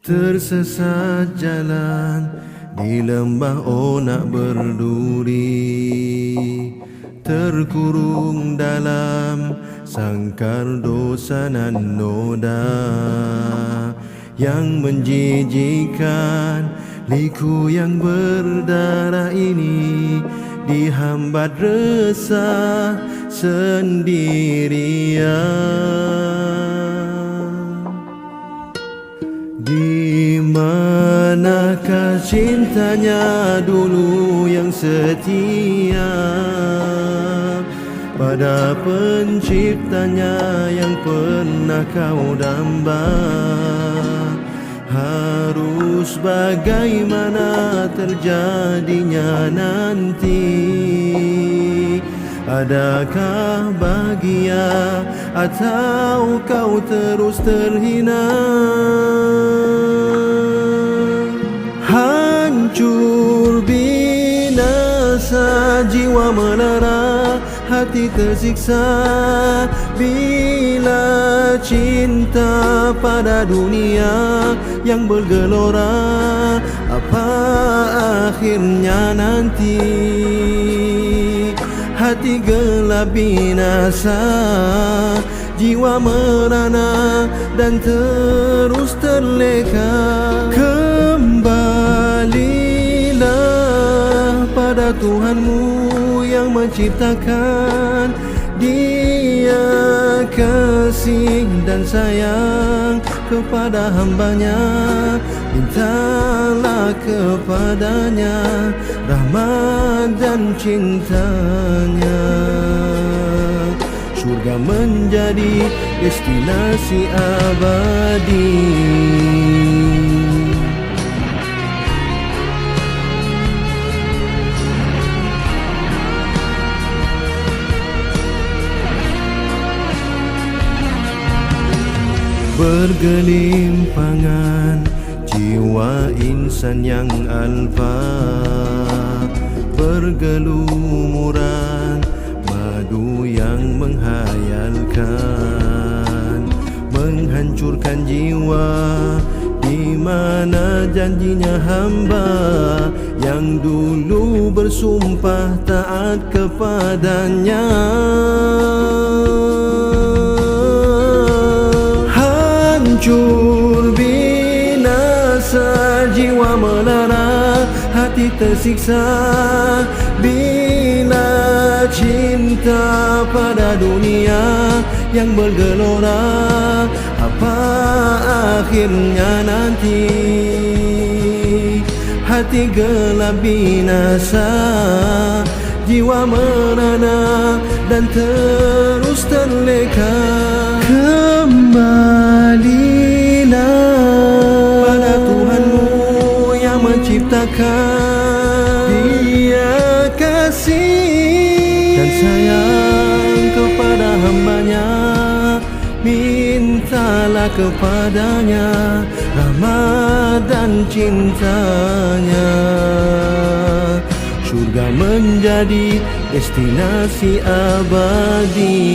Tersesat jalan di lembah onak berduri, terkurung dalam sangkar dosa nan noda yang menjijikkan. Liku yang berdarah ini dihambat resah sendirian. Di manakah cintanya dulu yang setia pada penciptanya yang pernah kau damba? Harus bagaimana terjadinya nanti? Adakah bahagia atau kau terus terhina? Hancur binasa, jiwa melara, hati tersiksa bila cinta pada dunia yang bergelora. Apa akhirnya nanti? Hati gelap binasa, jiwa merana dan terus terleka. Kembalilah pada Tuhanmu yang menciptakan. Dia kasih dan sayang kepada hambanya. Mintalah kepadanya rahmat dan cintanya. Surga menjadi destinasi abadi. Bergelimpangan jiwa insan yang alfa, bergelumuran madu yang menghayalkan, menghancurkan jiwa. Di mana janjinya hamba yang dulu bersumpah taat kepadanya? Hancur binasa, jiwa melara, hati tersiksa bila cinta pada dunia yang bergelora. Apa akhirnya nanti? Hati gelap binasa, jiwa merana dan terus terleka. Kembalilah pada Tuhanmu yang menciptakan. Dia kasih dan sayang kepada hambanya. Mintalah kepadanya rahmat dan cintanya. Surga menjadi destinasi abadi.